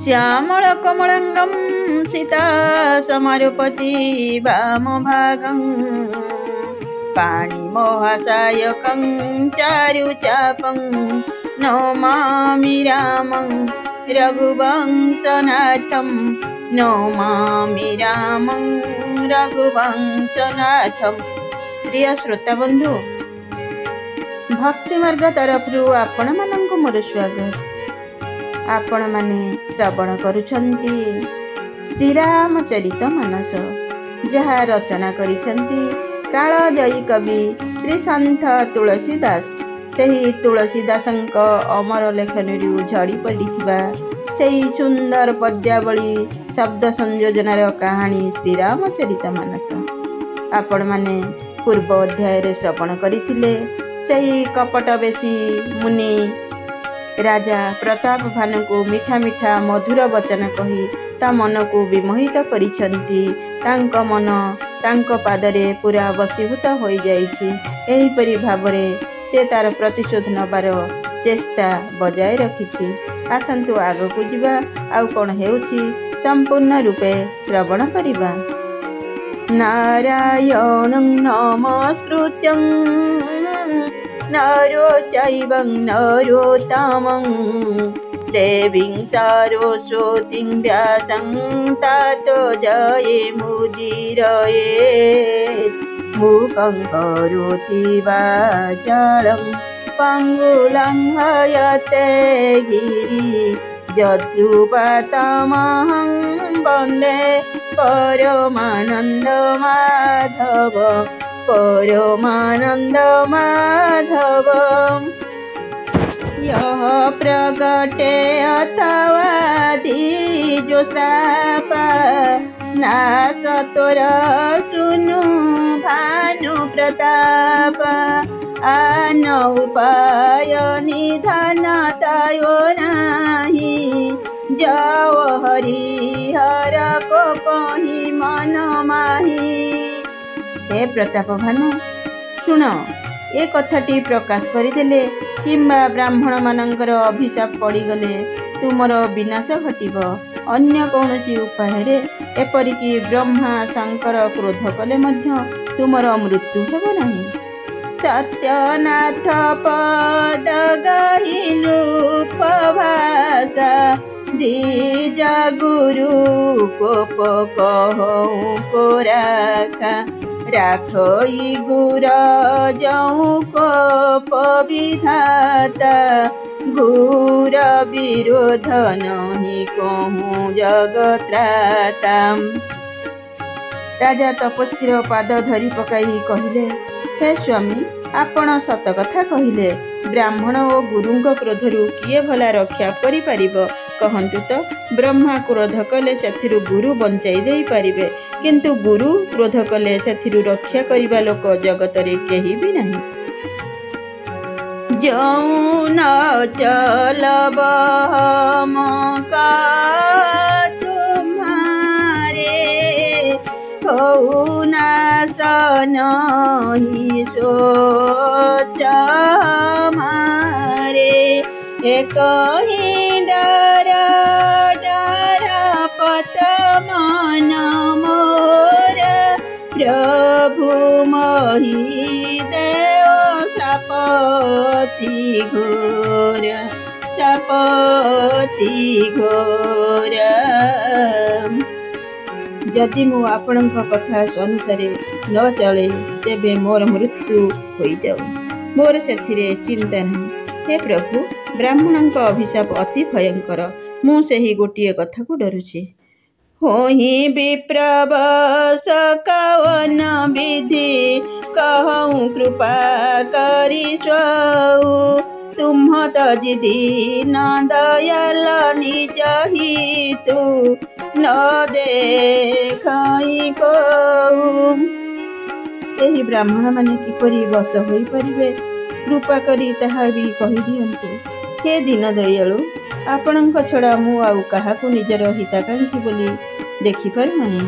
श्यामल कमलंगम सीता समारुपति वामभागं पाणि महासायकं चारुचापं नमामि रामं रघुवंशनाथं नमामि रामं रघुवंशनाथं। प्रिय श्रोता बंधु, भक्ति मार्ग तरफ आपण मानंकु मोर स्वागत। आपण माने श्रवण करुछंती श्रीरामचरित मानस, जहा रचना करिछंती कालजयी कवि श्री संत तुलसीदास। सही तुलसीदासंक अमर लेखनरू झड़ी पड़िथिबा सही सुंदर पद्यावली शब्द संयोजनार कहानी श्रीरामचरित मानस आपण माने पूर्व अध्याय रे श्रवण करिथिले। सही कपट बेसी मुनि राजा प्रताप भानु को मिठा मिठा मधुर वचन कही ता मन को विमोहित करिछंती। तांको मन तांको पादरे पूरा वशीभूत हो जाइछि। एहिपरि भावरे से तार प्रतिशोध नबार चेष्टा बजाय रखिछि। आसंतु आगकु जिबा आउ कोन हेउछि संपूर्ण रूपे श्रवण करिबा। नारायणं नमस्कृत्यं नरो चैवं नरोत्तमं देवीं सरस्वतीं व्यासं ततो जयमुदीरयेत्। मूकं करोति वाचालं पङ्गुलं हयते गिरि यद्रूपतमहं वन्दे परमानन्द माधव परमानन्द माधव। यः प्रगटे अथवा द्विजोश्राप नासतोर सुनु भानु प्रताप आन उपाय निधन तयो नाही जाओ हरिहर कोपहि मन माही। हे प्रताप भानु शुण, ए कथाटी प्रकाश करिदेले किंबा ब्राह्मण मानकर अभिशाप पड़गले तुमर विनाश घटिब। अन्य कौनसी उपाय रे एपरिकी ब्रह्मा शंकर क्रोध कले मध्य तुमर मृत्यु हेब नहीं। सत्यनाथ पद गहि नृपभाषा द्विज गुरु कोप कहूँ को राखा राखई गुर जऊ कोप विधाता गुर विरोध नहीं कहूँ जगत्राता। राजा तपस्वीर पाद धरी पकाई कहिले, हे स्वामी आपण सत कथा कहिले। ब्राह्मण और गुरुंक क्रोधरू किए भला रक्षा करि पारिबो कहंतु तो। ब्रह्मा क्रोध कले सेथिरु गुरु बंचाई देई पारिबे, किंतु गुरु क्रोध कले सेथिरु रक्षा करिबा लोक जगतरे केही भी नहीं। जऊ न चलब हम का तुम्हारे हो नासन ही सोच हमारे। एक ही डर डर पत मन मोर प्रभु मही देव सपति घोर सपति घोर। जदि मु आपणक कथा अनुसार न चले तेबे मोर मृत्यु हो जाऊ, मोर सेथिरे चिंता नहीं। हे प्रभु, ब्राह्मणक अभिशाप अति भयंकर, मु सेही गोटिए कथा को डरुछि। होहि विप्रवश कवन विधि कहूँ कृपा करि स्वऊ। तुम त जिदी न दयाल निज हितु न देखाई कहूँ। एही ब्राह्मण माने किपरि वश होई परिबे कृपा करी ताहा भी कहि दियंतु। हे दीन दयालु, आपणक छड़ा मु आउ काहाकु निजर हिताकांक्षी बोली देखि पारु नाही।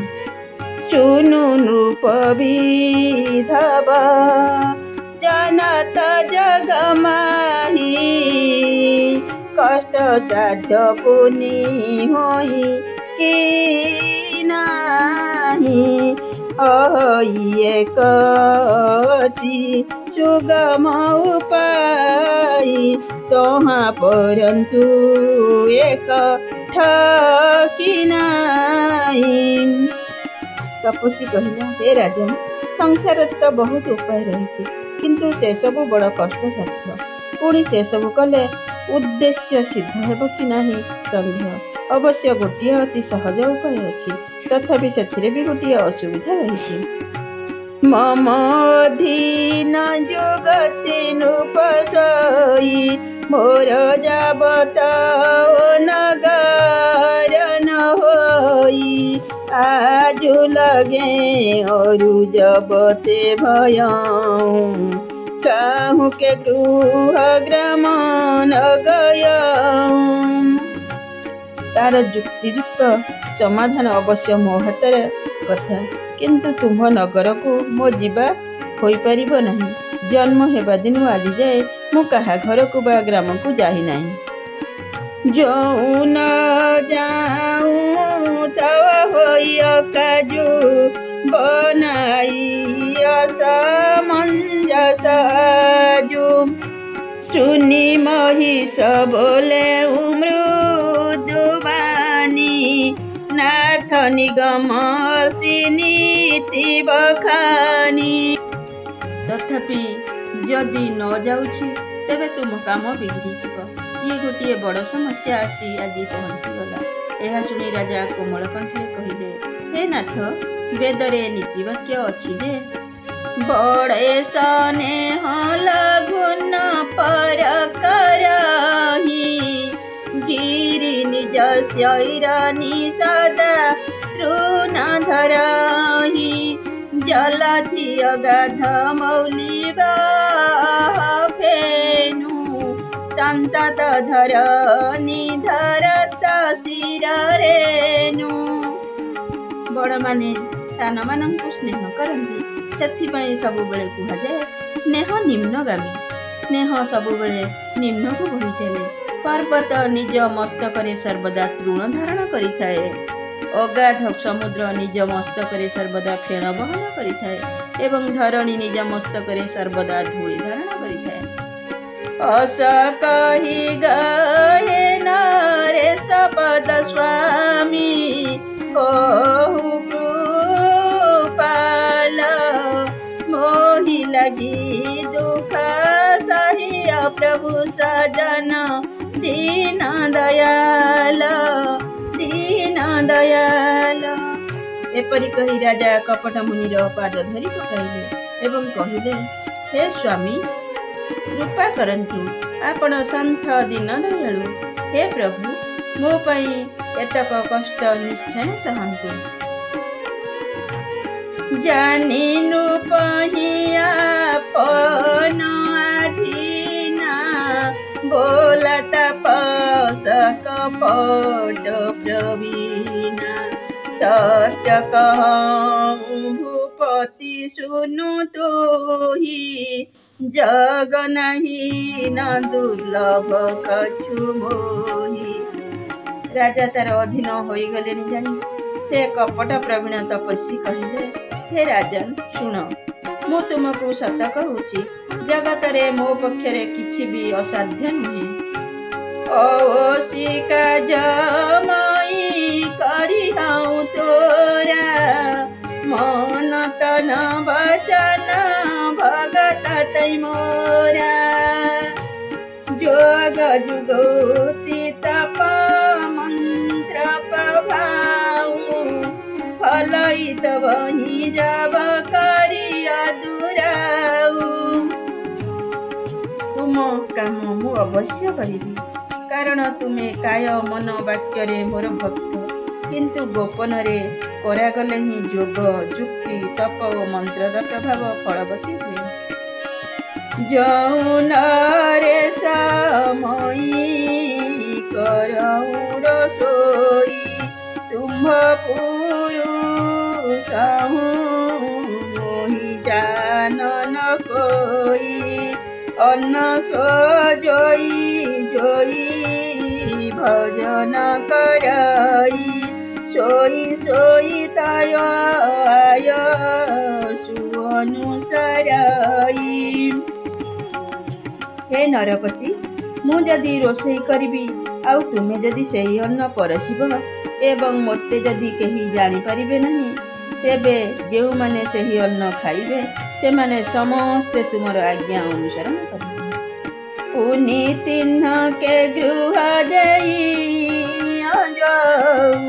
सुनु नृप विधव जनत जग माही कष्ट साध्य पुनि होई कि नाही एक अति सुगम उपाय तोहा परंतु एक ठकी नाही। तपस्वी कहला, हे राजन, संसार तो बहुत उपाय रही किंतु से सबु बड़ कष्ट साध्य। पुणी से सबु कले उद्देश्य सिद्ध हेब कि नाही संदेह। अवश्य गोटे अति सहज उपाय अच्छी, तथापि से भी गोटे असुविधा रही। मम अधीन जुगति नृपसई मोर जाबत नगार न होई आजु लगे अरु जबते भयऊ काहू के गृह ग्राम न गयऊ। तार जुक्तियुक्त समाधान अवश्य मो हाथ कथा, किंतु तुम नगर को मो जीवा हो पारिब नहीं। जन्म हेबा दिनु आज जाए मु कहा घर को बा ग्राम को जाही नहीं। जो न जाऊं तव होई काजू बनाई असमंजस आजू सुनी महिष बोले मृदुबानी नाथ निगम नीति बखानी। तथापि जदि न जाऊछि तेबे तुम काम बिगड़ी जीव। ये गोटे बड़ समस्या आसी आज पहुँचीगला। यह शुणी राजा कोमल कंठे कहले, हे नाथ, वेदरे नीतिवाक्य अच्छी जे बड़े स्नेह लघुन पर करही गिरि निज शैरानी सदा तृण धरही जलधि अगाध मौली फेनु संतत धर निधरत शिर रेणु। बड़ माने सान मानंकु स्नेह करती, सेथिपाई सबुबेले कुहाଯାଏ स्नेह निम्नगामी। स्नेह सबुबेले निम्न को बही चले। पर्वत निज मस्तकरे सर्वदा तृण धारण करिथाए, अगाध समुद्र निज मस्तकरे सर्वदा फेण बहन करिथाए एवं धरणी निज मस्तकरे सर्वदा धूଳି धारण करिथाए। अस कहि गहे नरेश पद स्वामी कहु कृपाल मोहि लगी दुख सहिय प्रभु सजन दीन दयाल दीन दयाल। एपरि कही राजा कपट मुनिर पाद धरी पकाइले एवं कहिले, हे स्वामी, कृपा करंतु, आपण संत दीन दयालु। हे प्रभु, मो पई एतक कष्ट निश्चय सहंतु। जानी नृपहि आपन अधीना बोलत पस कपट प्रवीणा सत्य कहूं भूपति सुनु तोहि जग नहीं न दुर्लभ कछु मोहि। राजा तार अधीन होई गलेनी जानी से कपट प्रवीण तपस्वी कहले, हे राजन शुण, मु तुमको सत कहूची, जगत रे मो पक्षरे किछि भी असाध्य नुहे। ओसिका जमई करी हूँ तोरा मन तन वचन भगत तै मोरा जोग जुगोति तप मंत्र प्रभाव फलइत वही जब करिया दुराऊ। तुम काम मु अवश्य करिबी, कारण तुमे काय मन वाक्य रे मोर भक्त, किंतु गोपन रे करागले ही जोग जुक्ति तप और मंत्र प्रभाव फलवती हुए। जौन रे समयी करऊँ रसोई तुम पुरुष मोहि जान न कोई अन्न सो जोई जोई भजन कराई सोई सोई तय आय सुअनुसाराई। हे नरपति, मु जदि रोषेई करिबि आउ तुमे जदि सेही अन्न परसिब एवं मोते जदि केही जानि पारिबे नहीं, तेबे जेउ माने सेही अन्न खाइबे से माने समस्ते तुमर आज्ञा अनुसरण करिबे। पुनि तिन्ह के गृह देई जाऊ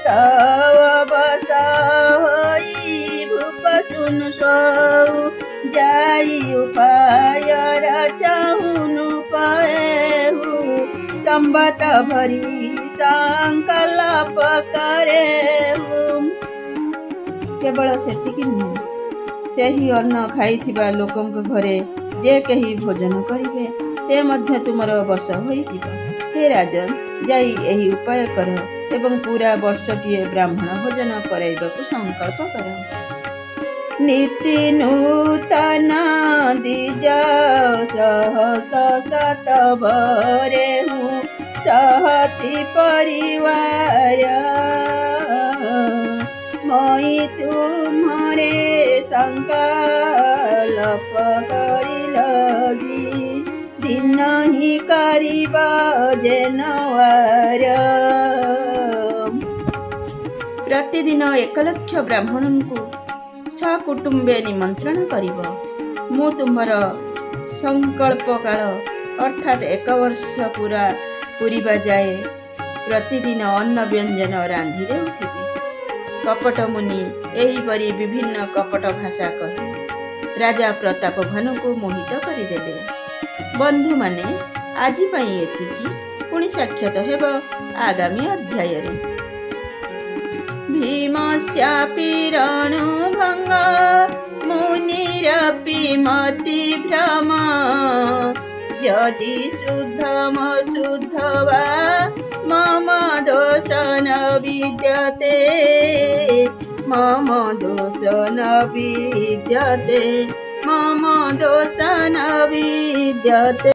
तव बसा होई भूप सुनु सौ जाई उपाय चाहुनु पाएहु संबत भरी संकल्प करेहु। केवल सेतिकी नुहे, सेही अन्न खाइथिबा लोकंक घरे जे केही भोजन करिबे से मध्य तुमर बस होइजिब। हे राजन, जाई एही उपाय कर एवं पूरा वर्षटीए ब्राह्मण भोजन कराइबाकु संकल्प कर। नीति नूतन दिज सहस सत भरे हूँ सहति परिवार moi तुम्हारे संकल्प करी लगी दिन ही करिबा जेनवार। प्रतिदिन 1 लाख ब्राह्मण को सकुटुंबे निमंत्रण करिब। मु तुम्हार संकल्प काल अर्थात 1 वर्ष पूरा पूरीबा जाए प्रतिदिन अन्न व्यंजन रांधि देउथिबि। कपट मुनि एहीपरि विभिन्न कपट भाषा कही राजा प्रताप भानु को मोहित करदेले। बंधु माने आज पाई एतिकी, पुणी साक्षात हेब आगामी अध्याय रे। भीमस्यापि रणभंग मुनिरपि मति भ्रम यदि शुद्धम शुद्ध वा मम दोष न विद्यते मम दोष न विद्यते मम दोष न विद्यते।